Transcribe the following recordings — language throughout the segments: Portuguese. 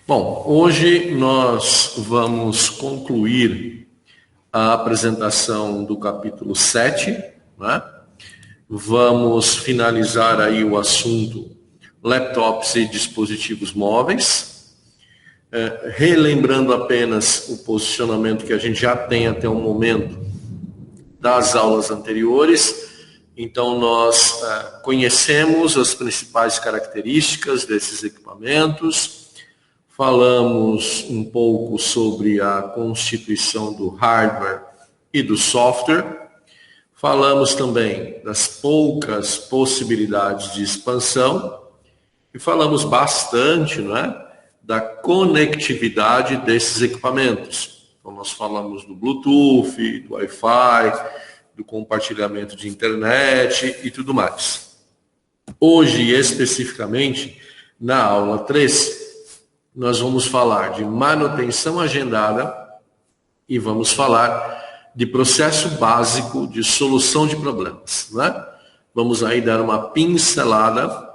Bom, hoje nós vamos concluir a apresentação do capítulo 7, né? Vamos finalizar aí o assunto laptops e dispositivos móveis, relembrando apenas o posicionamento que a gente já tem até o momento das aulas anteriores. Então nós conhecemos as principais características desses equipamentos, falamos um pouco sobre a constituição do hardware e do software. Falamos também das poucas possibilidades de expansão e falamos bastante, da conectividade desses equipamentos. Então nós falamos do Bluetooth, do Wi-Fi, do compartilhamento de internet e tudo mais. Hoje, especificamente, na aula 3, nós vamos falar de manutenção agendada e vamos falar de processo básico de solução de problemas. Vamos aí dar uma pincelada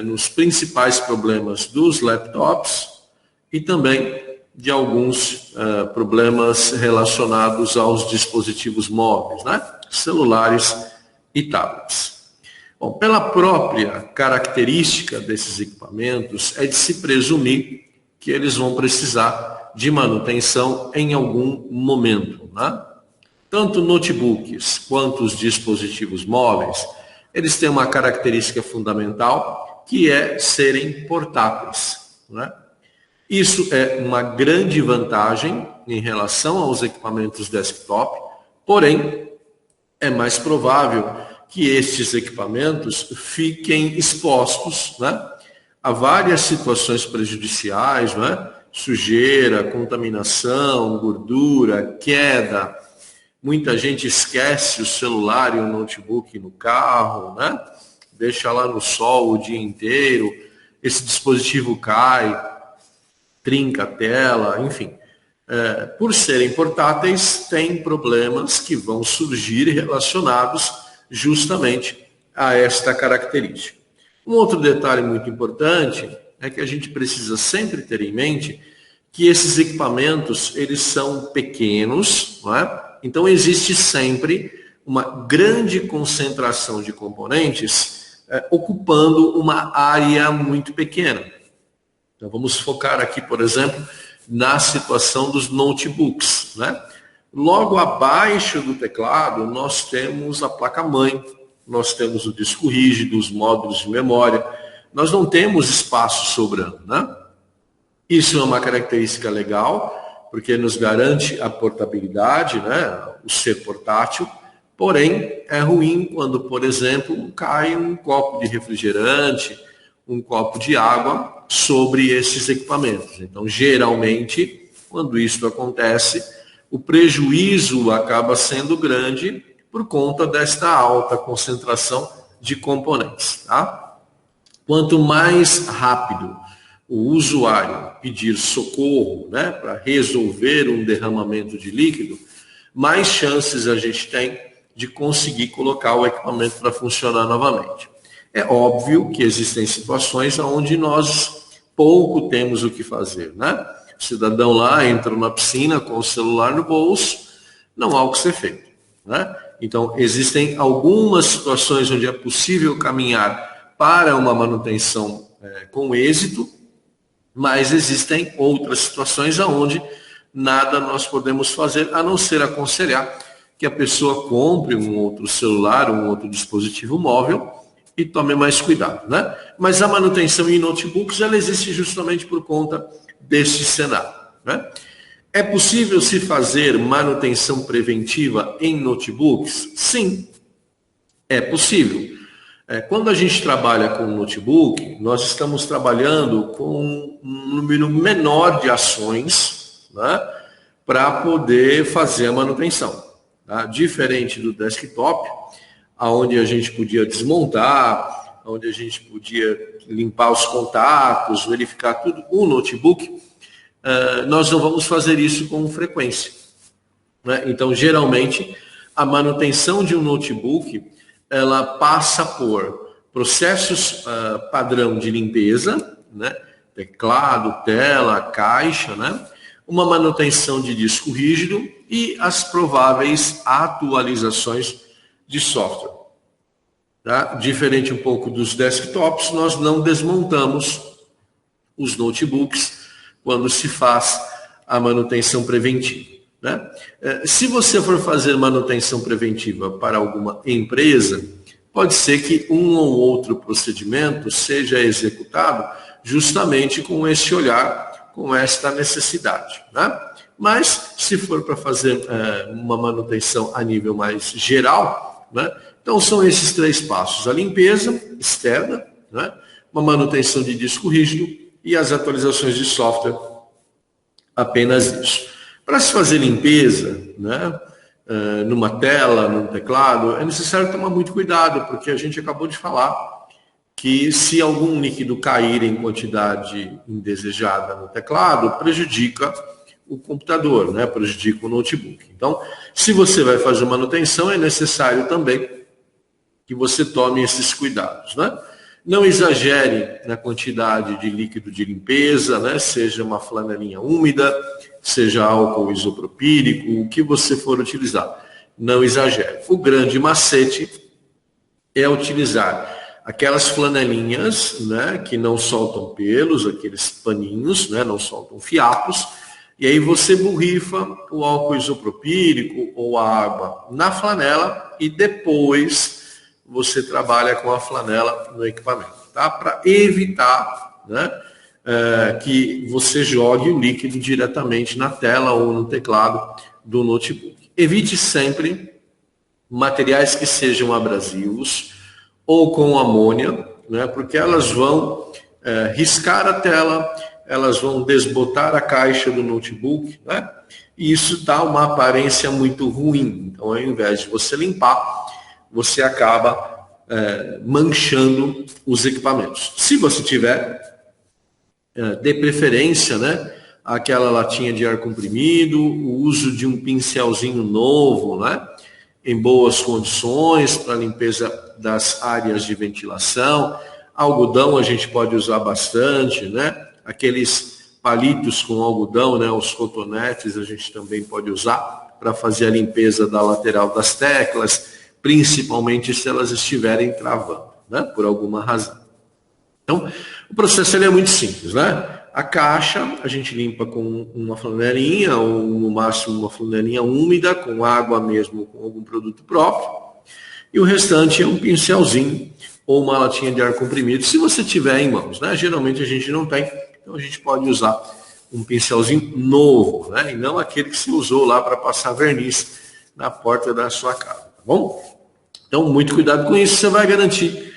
nos principais problemas dos laptops e também de alguns problemas relacionados aos dispositivos móveis, celulares e tablets. Bom, pela própria característica desses equipamentos, é de se presumir que eles vão precisar de manutenção em algum momento. Tanto notebooks quanto os dispositivos móveis, eles têm uma característica fundamental, que é serem portáteis. Isso é uma grande vantagem em relação aos equipamentos desktop, porém, é mais provável que estes equipamentos fiquem expostos a várias situações prejudiciais, sujeira, contaminação, gordura, queda. Muita gente esquece o celular e o notebook no carro, deixa lá no sol o dia inteiro, esse dispositivo cai, trinca a tela, enfim. Por serem portáteis, tem problemas que vão surgir relacionados justamente a esta característica. Um outro detalhe muito importante é que a gente precisa sempre ter em mente que esses equipamentos, eles são pequenos, Então existe sempre uma grande concentração de componentes ocupando uma área muito pequena. Então vamos focar aqui, por exemplo, na situação dos notebooks. Logo abaixo do teclado, nós temos a placa-mãe, nós temos o disco rígido, os módulos de memória. Nós não temos espaço sobrando. Isso é uma característica legal, porque nos garante a portabilidade, o ser portátil. Porém, é ruim quando, por exemplo, cai um copo de refrigerante, um copo de água sobre esses equipamentos. Então, geralmente, quando isso acontece, o prejuízo acaba sendo grande por conta desta alta concentração de componentes. Quanto mais rápido o usuário pedir socorro para resolver um derramamento de líquido, mais chances a gente tem de conseguir colocar o equipamento para funcionar novamente. É óbvio que existem situações onde nós pouco temos o que fazer. O cidadão lá entra na piscina com o celular no bolso, não há o que ser feito. Então, existem algumas situações onde é possível caminhar para uma manutenção com êxito, mas existem outras situações onde nada nós podemos fazer, a não ser aconselhar que a pessoa compre um outro celular, um outro dispositivo móvel e tome mais cuidado. Mas a manutenção em notebooks, ela existe justamente por conta deste cenário. É possível se fazer manutenção preventiva em notebooks? Sim, é possível. Quando a gente trabalha com notebook, nós estamos trabalhando com um número menor de ações para poder fazer a manutenção. Diferente do desktop, onde a gente podia desmontar, onde a gente podia limpar os contatos, verificar tudo. O notebook, nós não vamos fazer isso com frequência. Então, geralmente, a manutenção de um notebook, ela passa por processos padrão de limpeza, teclado, tela, caixa, né? Uma manutenção de disco rígido e as prováveis atualizações de software. Tá? Diferente um pouco dos desktops, nós não desmontamos os notebooks quando se faz a manutenção preventiva. Né? Se você for fazer manutenção preventiva para alguma empresa, pode ser que um ou outro procedimento seja executado justamente com esse olhar, com esta necessidade. Né? Mas, se for para fazer uma manutenção a nível mais geral, né? Então são esses 3 passos: a limpeza externa, né? Uma manutenção de disco rígido e as atualizações de software, apenas isso. Para se fazer limpeza, né? Numa tela, num teclado, é necessário tomar muito cuidado, porque a gente acabou de falar que se algum líquido cair em quantidade indesejada no teclado, prejudica o computador, né? Prejudica o notebook. Então, se você vai fazer manutenção, é necessário também que você tome esses cuidados, né? Não exagere na quantidade de líquido de limpeza, né? Seja uma flanelinha úmida, seja álcool isopropílico, o que você for utilizar. Não exagere. O grande macete é utilizar aquelas flanelinhas, né, que não soltam pelos, aqueles paninhos, né, não soltam fiapos, e aí você borrifa o álcool isopropílico ou a água na flanela e depois você trabalha com a flanela no equipamento, tá? Para evitar, né, que você jogue o líquido diretamente na tela ou no teclado do notebook. Evite sempre materiais que sejam abrasivos ou com amônia, né, porque elas vão riscar a tela, elas vão desbotar a caixa do notebook, né, e isso dá uma aparência muito ruim. Então, ao invés de você limpar, você acaba manchando os equipamentos. Se você tiver, dê preferência, né, àquela latinha de ar comprimido, o uso de um pincelzinho novo, né, em boas condições para limpeza das áreas de ventilação. Algodão a gente pode usar bastante, né? Aqueles palitos com algodão, né, os cotonetes, a gente também pode usar para fazer a limpeza da lateral das teclas, principalmente se elas estiverem travando, né, por alguma razão. Então, o processo ele é muito simples, né? A caixa a gente limpa com uma flanelinha, ou no máximo uma flanelinha úmida, com água mesmo, com algum produto próprio. E o restante é um pincelzinho ou uma latinha de ar comprimido, se você tiver em mãos, né? Geralmente a gente não tem, então a gente pode usar um pincelzinho novo, né? E não aquele que se usou lá para passar verniz na porta da sua casa, tá bom? Então, muito cuidado com isso, você vai garantir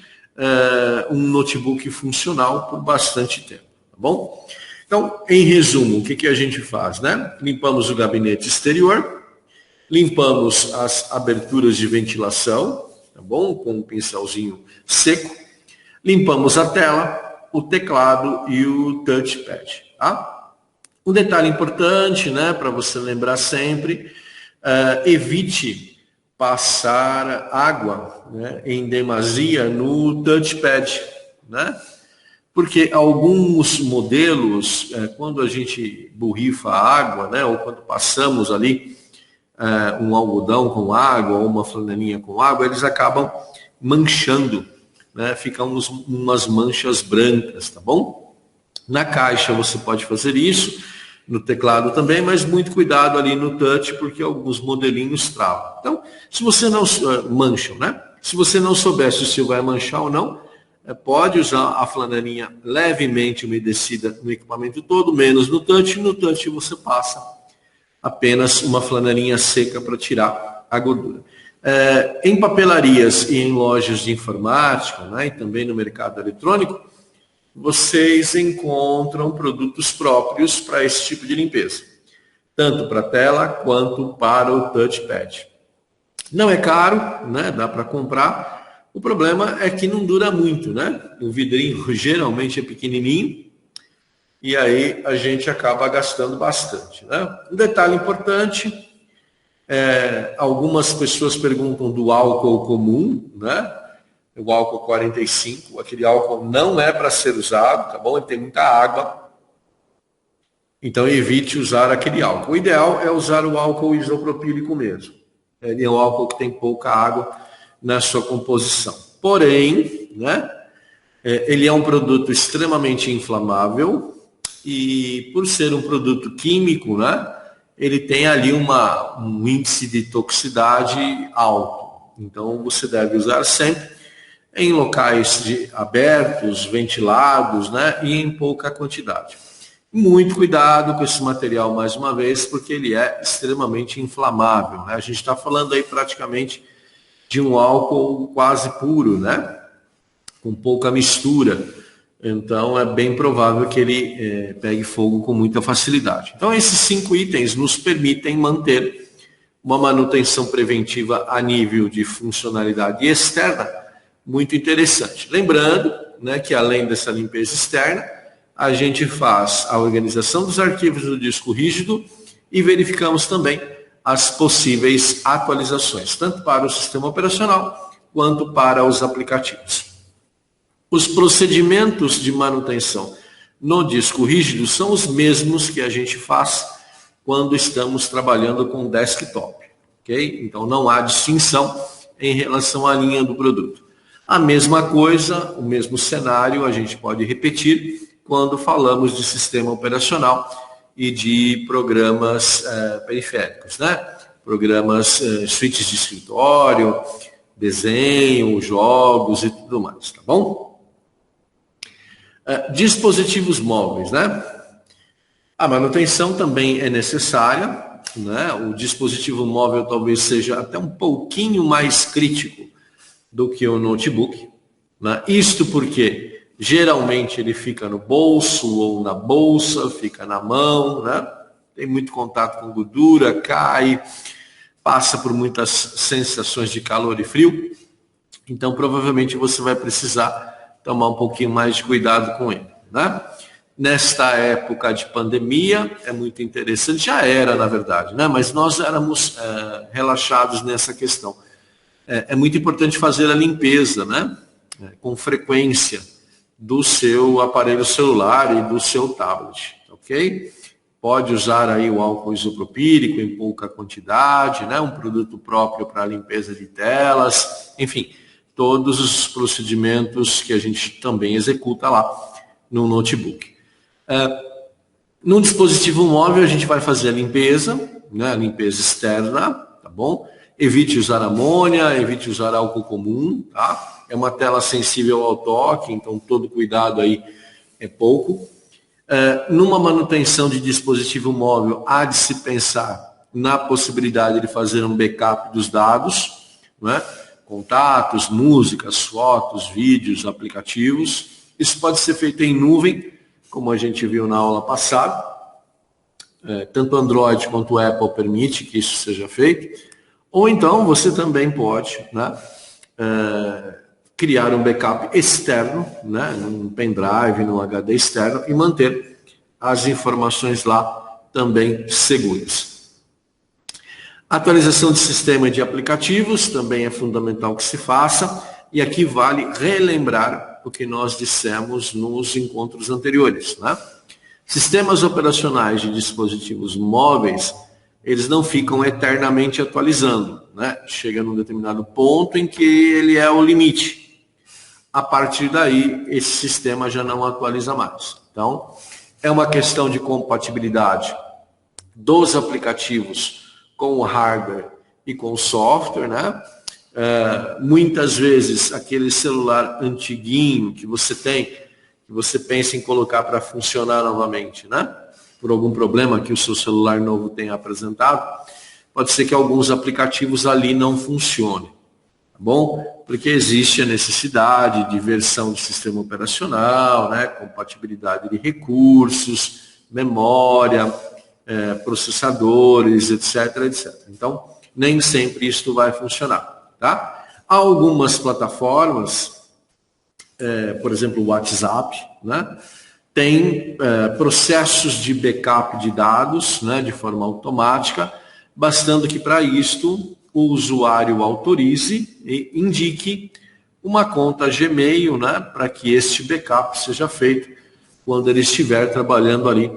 um notebook funcional por bastante tempo, tá bom? Então, em resumo, o que a gente faz, né? Limpamos o gabinete exterior, limpamos as aberturas de ventilação, tá bom? Com um pincelzinho seco, limpamos a tela, o teclado e o touchpad, tá? Um detalhe importante, né, para você lembrar sempre, evite passar água, né, em demasia no touchpad, né? Porque alguns modelos, quando a gente borrifa a água, né, ou quando passamos ali um algodão com água ou uma flanelinha com água, eles acabam manchando, né, ficam umas manchas brancas, tá bom? Na caixa você pode fazer isso, no teclado também, mas muito cuidado ali no touch, porque alguns modelinhos travam. Então, se você não mancham, né? Se você não souber se vai manchar ou não, pode usar a flanelinha levemente umedecida no equipamento todo, menos no touch. No touch você passa apenas uma flanelinha seca para tirar a gordura. Em papelarias e em lojas de informática, né, e também no mercado eletrônico, vocês encontram produtos próprios para esse tipo de limpeza, tanto para a tela quanto para o touchpad. Não é caro, né? Dá para comprar. O problema é que não dura muito, né? O vidrinho geralmente é pequenininho e aí a gente acaba gastando bastante, né? Um detalhe importante, algumas pessoas perguntam do álcool comum, né? O álcool 45, aquele álcool não é para ser usado, tá bom? Ele tem muita água Então evite usar aquele álcool. O ideal é usar o álcool isopropílico mesmo. Ele é um álcool que tem pouca água na sua composição. Porém, né, ele é um produto extremamente inflamável e por ser um produto químico, né, ele tem ali um índice de toxicidade alto. Então você deve usar sempre em locais abertos, ventilados, né, e em pouca quantidade. Muito cuidado com esse material, mais uma vez, porque ele é extremamente inflamável, né? A gente está falando aí praticamente de um álcool quase puro, né? Com pouca mistura. Então, é bem provável que ele pegue fogo com muita facilidade. Então, esses 5 itens nos permitem manter uma manutenção preventiva a nível de funcionalidade externa muito interessante. Lembrando, né, que além dessa limpeza externa, a gente faz a organização dos arquivos do disco rígido e verificamos também as possíveis atualizações, tanto para o sistema operacional quanto para os aplicativos. Os procedimentos de manutenção no disco rígido são os mesmos que a gente faz quando estamos trabalhando com desktop, ok? Então não há distinção em relação à linha do produto. A mesma coisa, o mesmo cenário a gente pode repetir quando falamos de sistema operacional e de programas periféricos, né? Programas, suítes de escritório, desenho, jogos e tudo mais, tá bom? Dispositivos móveis, né? A manutenção também é necessária, né? O dispositivo móvel talvez seja até um pouquinho mais crítico do que o notebook, né? Isto porque geralmente ele fica no bolso ou na bolsa, fica na mão, né? Tem muito contato com gordura, cai, passa por muitas sensações de calor e frio. Então, provavelmente você vai precisar tomar um pouquinho mais de cuidado com ele, né? Nesta época de pandemia, é muito interessante, já era, na verdade, né? Mas nós éramos relaxados nessa questão. É muito importante fazer a limpeza, né? Com frequência, do seu aparelho celular e do seu tablet, ok? Pode usar aí o álcool isopropílico em pouca quantidade, né? Um produto próprio para limpeza de telas, enfim, todos os procedimentos que a gente também executa lá no notebook. No dispositivo móvel a gente vai fazer a limpeza, né? A limpeza externa, tá bom? Evite usar amônia, evite usar álcool comum, tá? É uma tela sensível ao toque, então todo cuidado aí é pouco. Numa manutenção de dispositivo móvel, há de se pensar na possibilidade de fazer um backup dos dados, né? Contatos, músicas, fotos, vídeos, aplicativos. Isso pode ser feito em nuvem, como a gente viu na aula passada. Tanto Android quanto Apple permite que isso seja feito. Ou então você também pode, né, criar um backup externo, né, num pendrive, num HD externo e manter as informações lá também seguras. Atualização de sistema de aplicativos também é fundamental que se faça e aqui vale relembrar o que nós dissemos nos encontros anteriores, né? Sistemas operacionais de dispositivos móveis, eles não ficam eternamente atualizando, né? Chega num determinado ponto em que ele é o limite. A partir daí, esse sistema já não atualiza mais. Então, é uma questão de compatibilidade dos aplicativos com o hardware e com o software, né? Muitas vezes, aquele celular antiguinho que você tem, que você pensa em colocar para funcionar novamente, né? Por algum problema que o seu celular novo tenha apresentado, pode ser que alguns aplicativos ali não funcionem, tá bom? Porque existe a necessidade de versão de sistema operacional, né? Compatibilidade de recursos, memória, processadores, etc, etc. Então, nem sempre isso vai funcionar, tá? Há algumas plataformas, por exemplo, o WhatsApp, né? Tem processos de backup de dados, né, de forma automática, bastando que para isto o usuário autorize e indique uma conta Gmail, né, para que este backup seja feito quando ele estiver trabalhando ali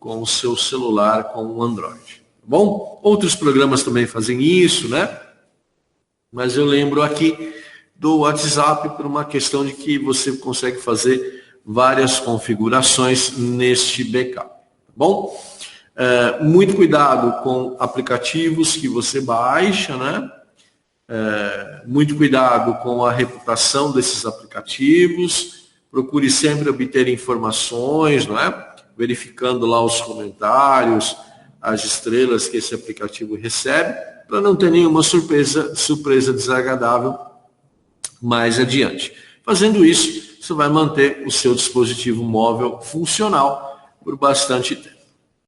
com o seu celular com o Android. Tá bom? Outros programas também fazem isso, né? Mas eu lembro aqui do WhatsApp por uma questão de que você consegue fazer várias configurações neste backup. Tá bom? Muito cuidado com aplicativos que você baixa, né? Muito cuidado com a reputação desses aplicativos. Procure sempre obter informações, não é? Verificando lá os comentários, as estrelas que esse aplicativo recebe, para não ter nenhuma surpresa desagradável mais adiante. Fazendo isso, você vai manter o seu dispositivo móvel funcional por bastante tempo.